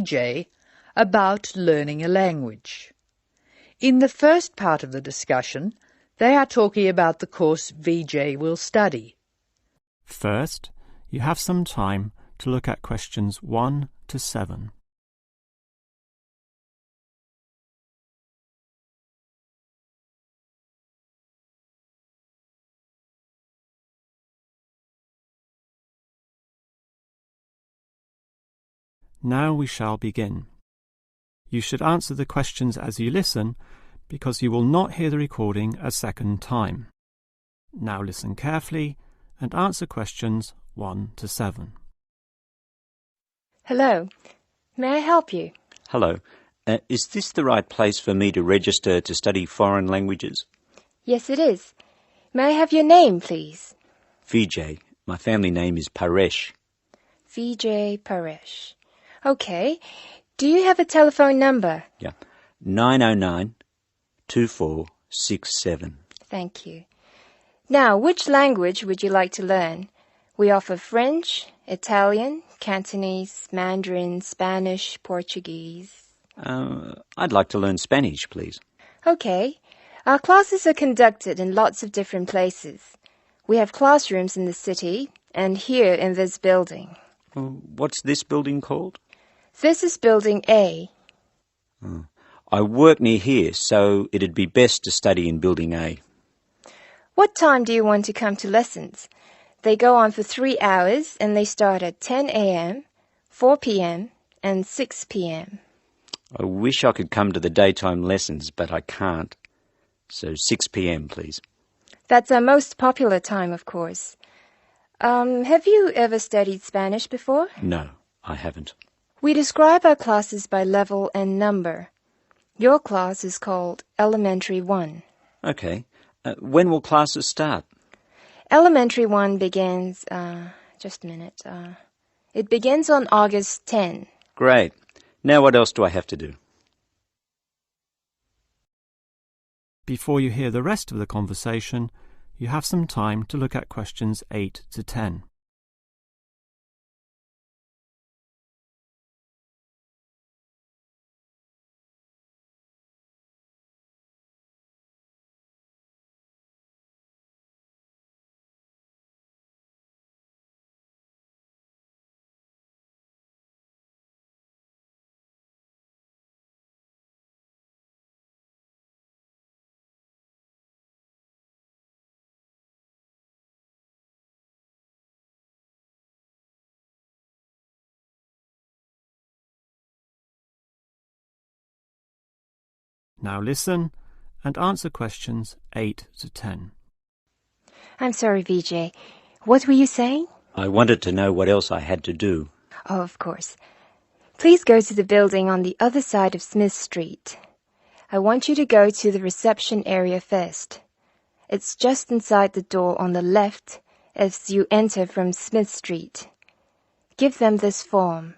VJ about learning a language. In the first part of the discussion, they are talking about the course VJ will study. First, you have some time to look at questions 1 to 7. Now we shall begin. You should answer the questions as you listen, because you will not hear the recording a second time. Now listen carefully and answer questions 1 to 7. Hello. May I help you? Hello. Is this the right place for me to register to study foreign languages? Yes, it is. May I have your name, please? Vijay. My family name is Paresh. Vijay Paresh. Okay. Do you have a telephone number? Yeah. 909-2467. Thank you. Now, which language would you like to learn? We offer French, Italian, Cantonese, Mandarin, Spanish, Portuguese. I'd like to learn Spanish, please. Okay. Our classes are conducted in lots of different places. We have classrooms in the city and here in this building. What's this building called? This is Building A. I work near here, so it'd be best to study in Building A. What time do you want to come to lessons? They go on for 3 hours and they start at 10 a.m., 4 p.m. and 6 p.m. I wish I could come to the daytime lessons, but I can't. So 6 p.m, please. That's our most popular time, of course. Have you ever studied Spanish before? No, I haven't. We describe our classes by level and number. Your class is called Elementary 1. Okay. When will classes start? Elementary 1 begins, just a minute. It begins on August 10. Great. Now what else do I have to do? Before you hear the rest of the conversation, you have some time to look at questions 8 to 10. Now listen and answer questions 8 to 10. I'm sorry, Vijay. What were you saying? I wanted to know what else I had to do. Oh, of course. Please go to the building on the other side of Smith Street. I want you to go to the reception area first. It's just inside the door on the left as you enter from Smith Street. Give them this form.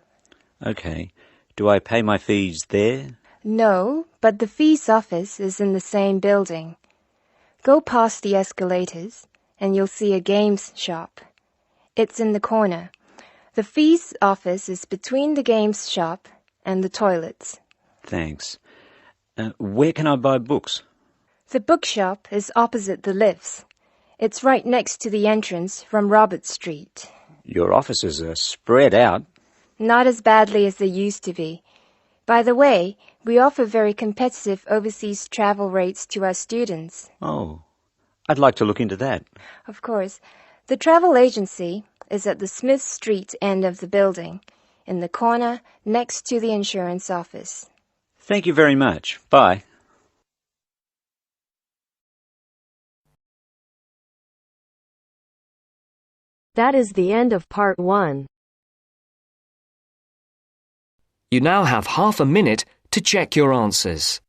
Okay. Do I pay my fees there? No, but the fees office is in the same building. Go past the escalators and you'll see a games shop. It's in the corner. The fees office is between the games shop and the toilets. Thanks. Where can I buy books? The bookshop is opposite the lifts. It's right next to the entrance from Robert Street. Your offices are spread out. Not as badly as they used to be. By the way, we offer very competitive overseas travel rates to our students. Oh, I'd like to look into that. Of course. The travel agency is at the Smith Street end of the building, in the corner next to the insurance office. Thank you very much. Bye. That is the end of part 1. You now have half a minute to check your answers.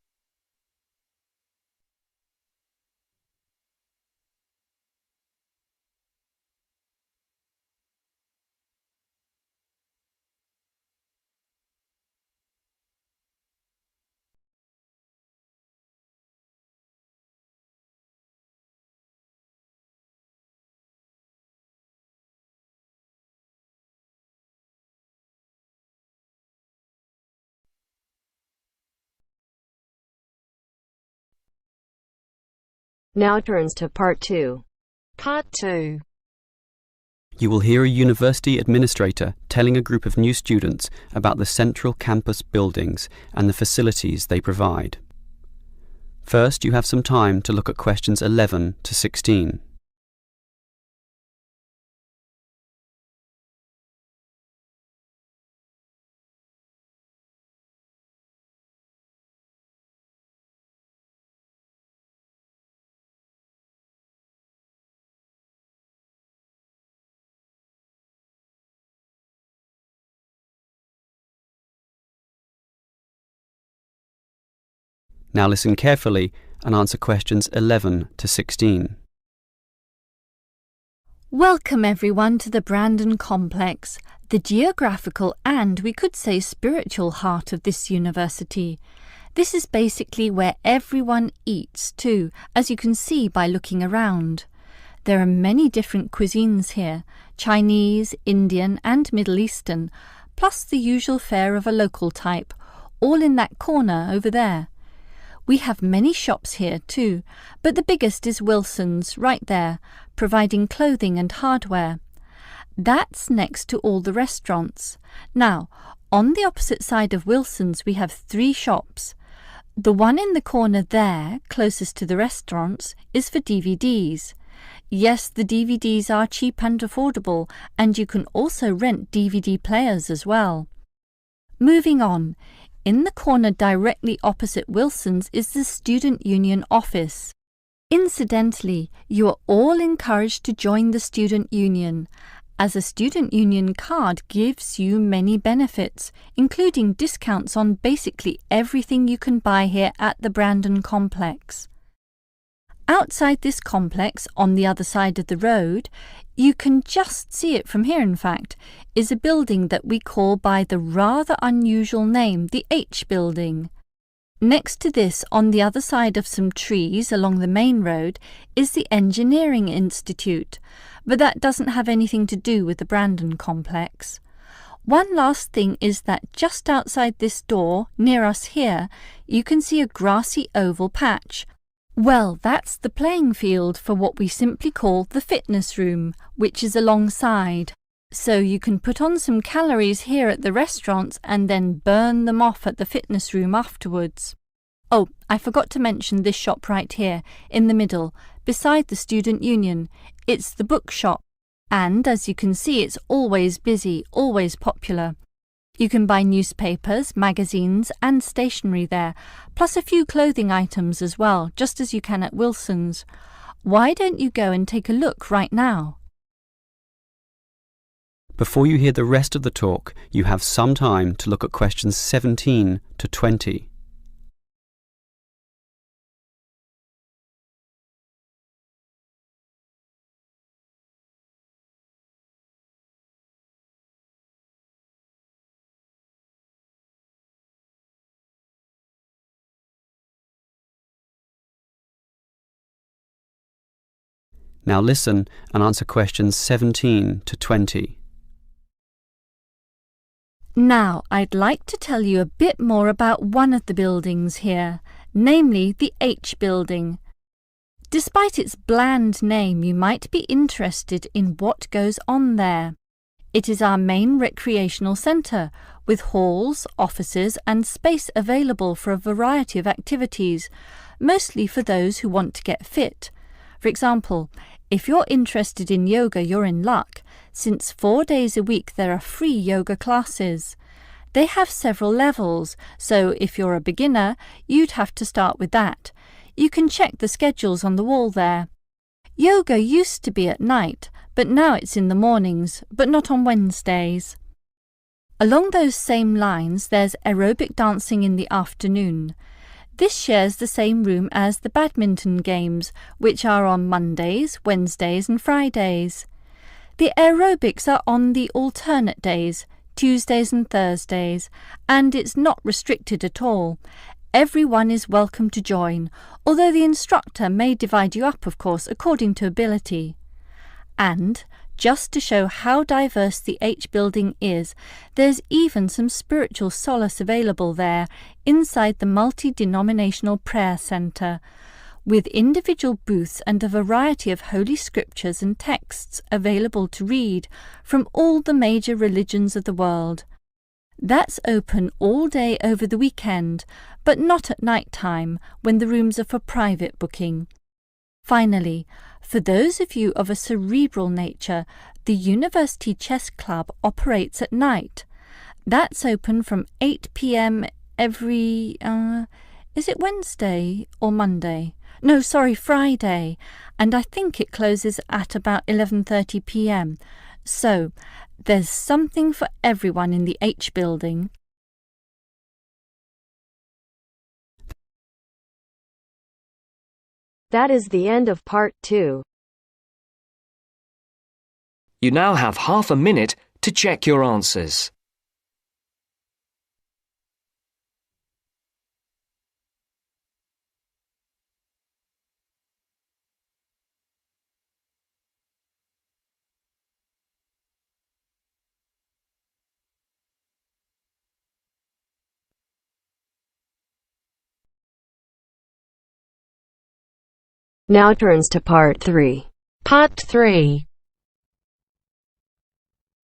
Now turns to Part 2. Part 2. You will hear a university administrator telling a group of new students about the central campus buildings and the facilities they provide. First, you have some time to look at questions 11 to 16. Now listen carefully and answer questions 11 to 16. Welcome everyone to the Brandon Complex, the geographical and, we could say, spiritual heart of this university. This is basically where everyone eats too, as you can see by looking around. There are many different cuisines here, Chinese, Indian and Middle Eastern, plus the usual fare of a local type, all in that corner over there. We have many shops here too, but the biggest is Wilson's, right there, providing clothing and hardware. That's next to all the restaurants. Now, on the opposite side of Wilson's we have 3 shops. The one in the corner there, closest to the restaurants, is for DVDs. Yes, the DVDs are cheap and affordable, and you can also rent DVD players as well. Moving on. In the corner directly opposite Wilson's is the Student Union office. Incidentally, you are all encouraged to join the Student Union, as a Student Union card gives you many benefits, including discounts on basically everything you can buy here at the Brandon Complex. Outside this complex, on the other side of the road, you can just see it from here in fact, is a building that we call by the rather unusual name, the H Building. Next to this, on the other side of some trees along the main road, is the Engineering Institute, but that doesn't have anything to do with the Brandon Complex. One last thing is that just outside this door, near us here, you can see a grassy oval patch. Well, that's the playing field for what we simply call the fitness room, which is alongside. So you can put on some calories here at the restaurants and then burn them off at the fitness room afterwards. Oh, I forgot to mention this shop right here, in the middle, beside the Student Union. It's the bookshop. And as you can see, it's always busy, always popular. You can buy newspapers, magazines and stationery there, plus a few clothing items as well, just as you can at Wilson's. Why don't you go and take a look right now? Before you hear the rest of the talk, you have some time to look at questions 17 to 20. Now listen and answer questions 17 to 20. Now, I'd like to tell you a bit more about one of the buildings here, namely the H Building. Despite its bland name, you might be interested in what goes on there. It is our main recreational centre, with halls, offices and space available for a variety of activities, mostly for those who want to get fit. For example, if you're interested in yoga, you're in luck, since 4 days a week there are free yoga classes. They have several levels, so if you're a beginner, you'd have to start with that. You can check the schedules on the wall there. Yoga used to be at night, but now it's in the mornings, but not on Wednesdays. Along those same lines, there's aerobic dancing in the afternoon. This shares the same room as the badminton games, which are on Mondays, Wednesdays and Fridays. The aerobics are on the alternate days, Tuesdays and Thursdays, and it's not restricted at all. Everyone is welcome to join, although the instructor may divide you up, of course, according to ability. And, just to show how diverse the H Building is, there's even some spiritual solace available there, inside the multi-denominational prayer centre. with individual booths and a variety of holy scriptures and texts available to read from all the major religions of the world. That's open all day over the weekend, but not at night time when the rooms are for private booking. Finally, for those of you of a cerebral nature, the University Chess Club operates at night. That's open from 8 p.m. every, is it Wednesday or Monday? No, sorry, Friday. And I think it closes at about 11:30 p.m. So, there's something for everyone in the H building. That is the end of part 2. You now have half a minute to check your answers. Now turns to part 3. Part 3.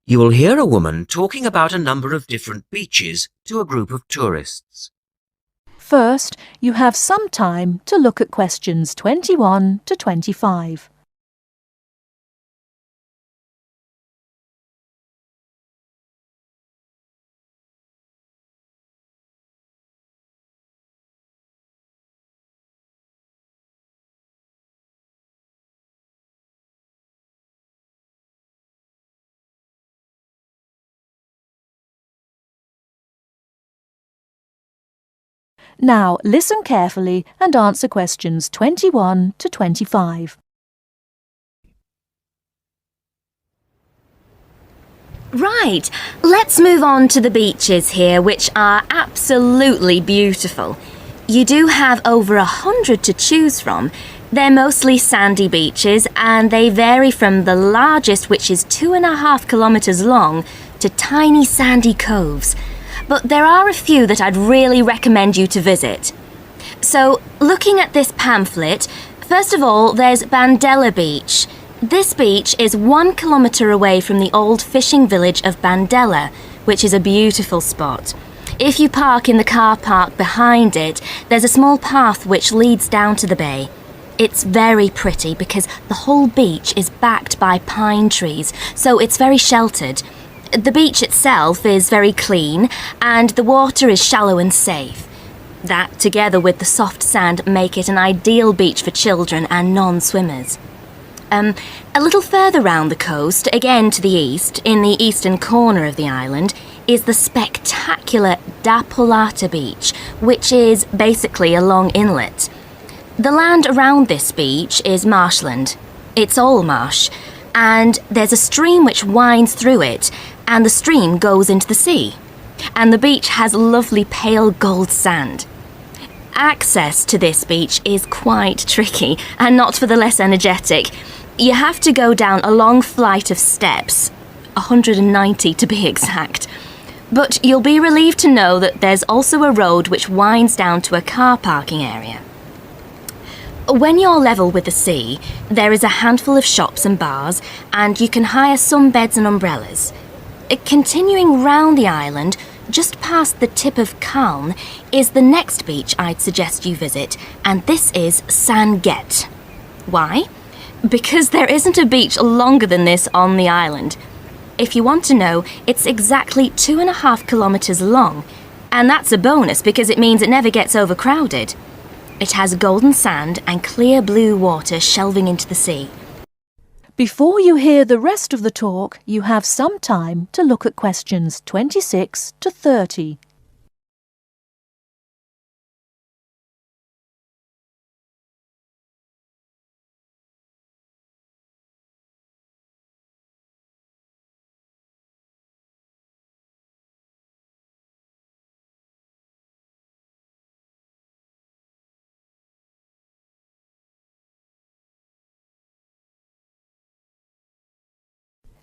You will hear a woman talking about a number of different beaches to a group of tourists. First, you have some time to look at questions 21 to 25. Now, listen carefully and answer questions 21 to 25. Right, let's move on to the beaches here, which are absolutely beautiful. You do have over 100 to choose from. They're mostly sandy beaches and they vary from the largest, which is 2.5 kilometres long, to tiny sandy coves. But there are a few that I'd really recommend you to visit. So, looking at this pamphlet, first of all, there's Bandella Beach. This beach is 1 kilometre away from the old fishing village of Bandella, which is a beautiful spot. If you park in the car park behind it, there's a small path which leads down to the bay. It's very pretty because the whole beach is backed by pine trees, so it's very sheltered. The beach itself is very clean and the water is shallow and safe. That, together with the soft sand, make it an ideal beach for children and non-swimmers. A little further round the coast, again to the east, in the eastern corner of the island, is the spectacular Da Polata Beach, which is basically a long inlet. The land around this beach is marshland. It's all marsh, and there's a stream which winds through it, and the stream goes into the sea. And the beach has lovely pale gold sand. Access to this beach is quite tricky, and not for the less energetic. You have to go down a long flight of steps, 190 to be exact. But you'll be relieved to know that there's also a road which winds down to a car parking area. When you're level with the sea, there is a handful of shops and bars, and you can hire some beds and umbrellas. Continuing round the island, just past the tip of Calne, is the next beach I'd suggest you visit, and this is San Get. Why? Because there isn't a beach longer than this on the island. If you want to know, it's exactly 2.5 kilometres long, and that's a bonus because it means it never gets overcrowded. It has golden sand and clear blue water shelving into the sea. Before you hear the rest of the talk, you have some time to look at questions 26 to 30.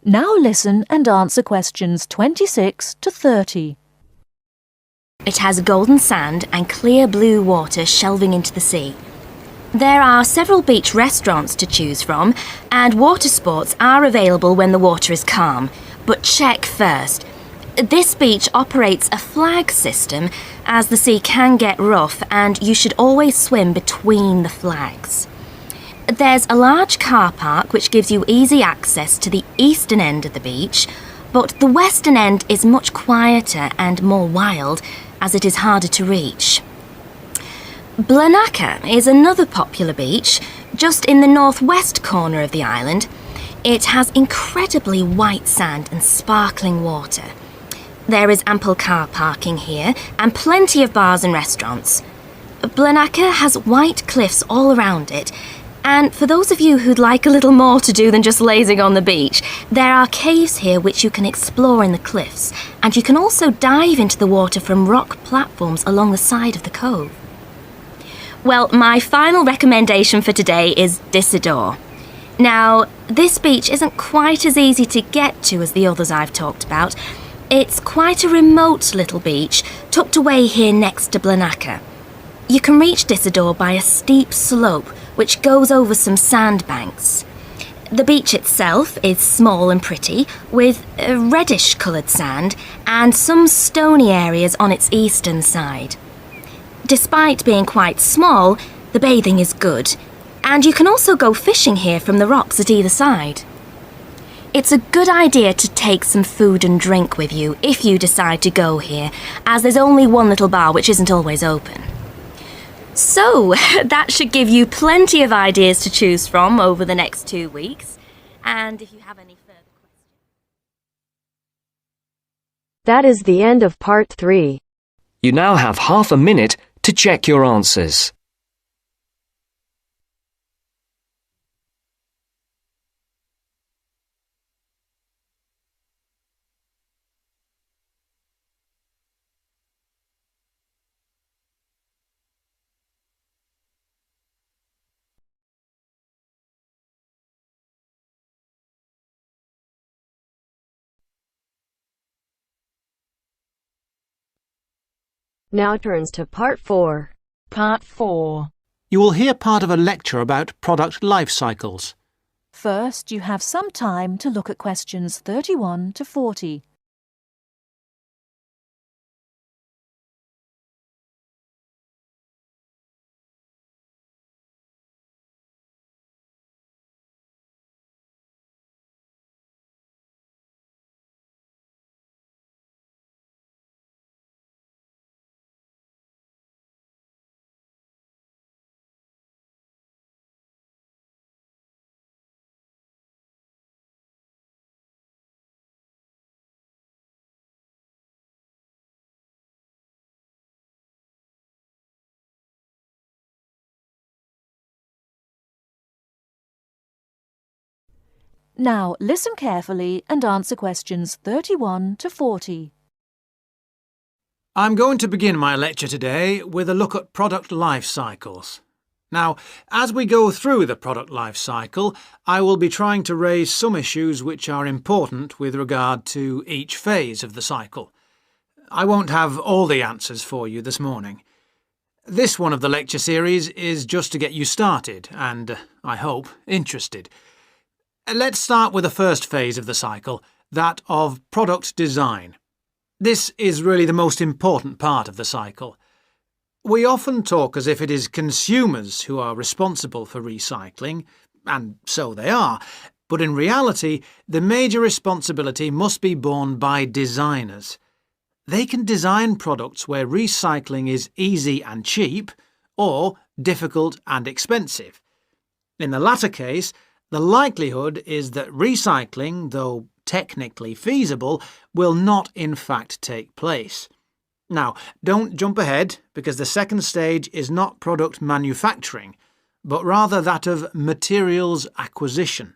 Now listen and answer questions 26 to 30. It has golden sand and clear blue water shelving into the sea. There are several beach restaurants to choose from, and water sports are available when the water is calm. But check first. This beach operates a flag system, as the sea can get rough, and you should always swim between the flags. There's a large car park which gives you easy access to the eastern end of the beach, but the western end is much quieter and more wild, as it is harder to reach. Blanaka is another popular beach, just in the northwest corner of the island. It has incredibly white sand and sparkling water. There is ample car parking here and plenty of bars and restaurants. Blanaka has white cliffs all around it, and for those of you who'd like a little more to do than just lazing on the beach, there are caves here which you can explore in the cliffs, and you can also dive into the water from rock platforms along the side of the cove. Well, my final recommendation for today is Disador. Now, this beach isn't quite as easy to get to as the others I've talked about. It's quite a remote little beach, tucked away here next to Blanaka. You can reach Disador by a steep slope which goes over some sandbanks. The beach itself is small and pretty, with a reddish-coloured sand and some stony areas on its eastern side. Despite being quite small, the bathing is good, and you can also go fishing here from the rocks at either side. It's a good idea to take some food and drink with you if you decide to go here, as there's only one little bar which isn't always open. So, that should give you plenty of ideas to choose from over the next 2 weeks, and if you have any further questions... That is the end of part 3. You now have half a minute to check your answers. Now turns to part 4. Part 4. You will hear part of a lecture about product life cycles. First, you have some time to look at questions 31 to 40. Now listen carefully and answer questions 31 to 40. I'm going to begin my lecture today with a look at product life cycles. Now, as we go through the product life cycle, I will be trying to raise some issues which are important with regard to each phase of the cycle. I won't have all the answers for you this morning. This one of the lecture series is just to get you started and, I hope, interested. Let's start with the first phase of the cycle, that of product design. This is really the most important part of the cycle. We often talk as if it is consumers who are responsible for recycling, and so they are, but in reality, the major responsibility must be borne by designers. They can design products where recycling is easy and cheap, or difficult and expensive. In the latter case, the likelihood is that recycling, though technically feasible, will not in fact take place. Now, don't jump ahead, because the second stage is not product manufacturing, but rather that of materials acquisition.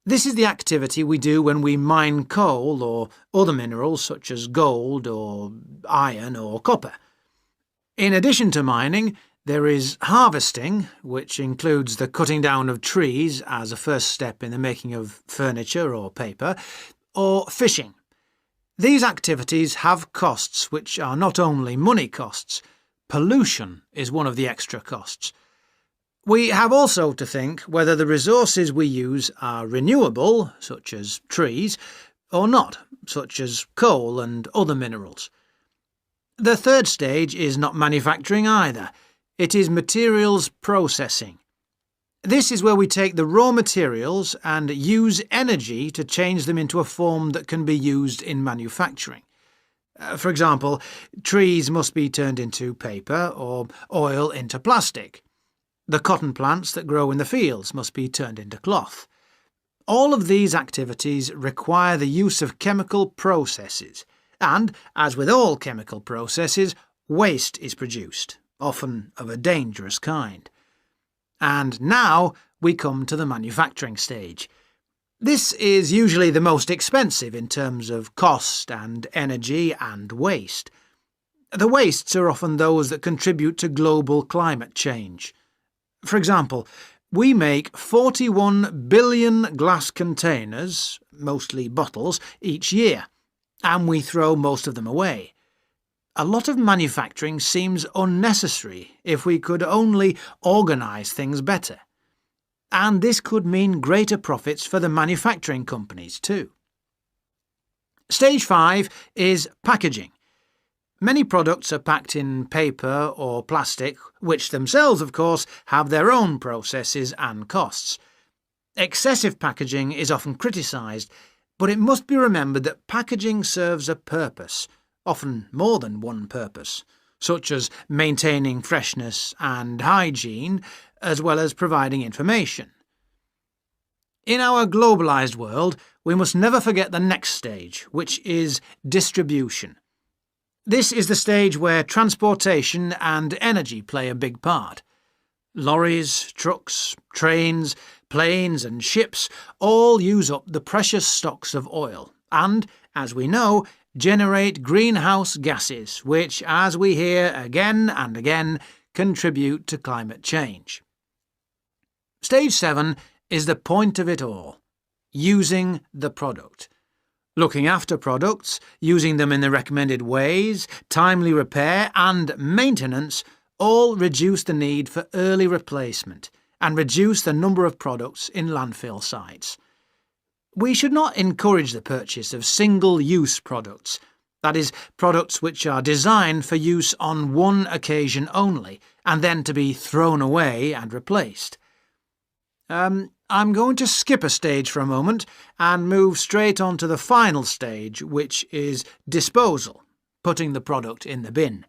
This is the activity we do when we mine coal or other minerals such as gold or iron or copper. In addition to mining, there is harvesting, which includes the cutting down of trees as a first step in the making of furniture or paper, or fishing. These activities have costs which are not only money costs. Pollution is one of the extra costs. We have also to think whether the resources we use are renewable, such as trees, or not, such as coal and other minerals. The third stage is not manufacturing either. It is materials processing. This is where we take the raw materials and use energy to change them into a form that can be used in manufacturing. For example, trees must be turned into paper or oil into plastic. The cotton plants that grow in the fields must be turned into cloth. All of these activities require the use of chemical processes, and, as with all chemical processes, waste is produced, often of a dangerous kind. And now we come to the manufacturing stage. This is usually the most expensive in terms of cost and energy and waste. The wastes are often those that contribute to global climate change. For example, we make 41 billion glass containers, mostly bottles, each year, and we throw most of them away. A lot of manufacturing seems unnecessary if we could only organise things better. And this could mean greater profits for the manufacturing companies too. Stage 5 is packaging. Many products are packed in paper or plastic, which themselves, of course, have their own processes and costs. Excessive packaging is often criticised, but it must be remembered that packaging serves a purpose, often more than one purpose, such as maintaining freshness and hygiene, as well as providing information. In our globalised world, we must never forget the next stage, which is distribution. This is the stage where transportation and energy play a big part. Lorries, trucks, trains, planes and ships all use up the precious stocks of oil and, as we know, generate greenhouse gases, which, as we hear again and again, contribute to climate change. Stage 7 is the point of it all, using the product. Looking after products, using them in the recommended ways, timely repair and maintenance all reduce the need for early replacement and reduce the number of products in landfill sites. We should not encourage the purchase of single-use products, that is, products which are designed for use on one occasion only and then to be thrown away and replaced. I'm going to skip a stage for a moment and move straight on to the final stage, which is disposal, putting the product in the bin.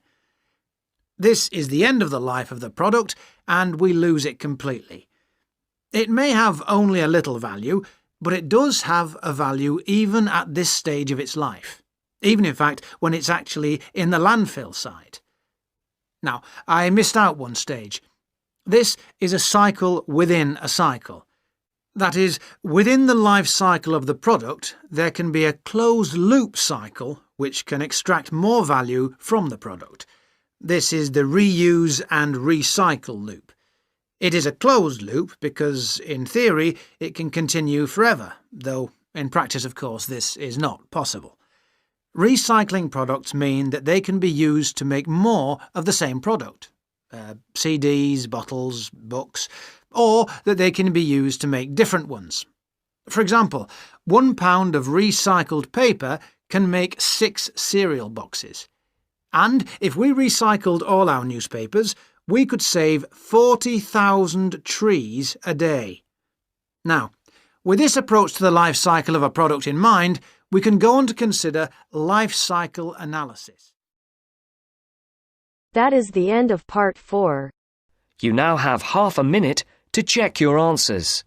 This is the end of the life of the product, and we lose it completely. It may have only a little value, but it does have a value even at this stage of its life, even in fact when it's actually in the landfill site. Now, I missed out one stage. This is a cycle within a cycle. That is, within the life cycle of the product, there can be a closed-loop cycle which can extract more value from the product. This is the reuse and recycle loop. It is a closed loop because, in theory, it can continue forever, though in practice, of course, this is not possible. Recycling products mean that they can be used to make more of the same product. CDs, bottles, books, or that they can be used to make different ones. For example, 1 pound of recycled paper can make 6 cereal boxes. And if we recycled all our newspapers, we could save 40,000 trees a day. Now, with this approach to the life cycle of a product in mind, we can go on to consider life cycle analysis. That is the end of part 4. You now have half a minute to check your answers.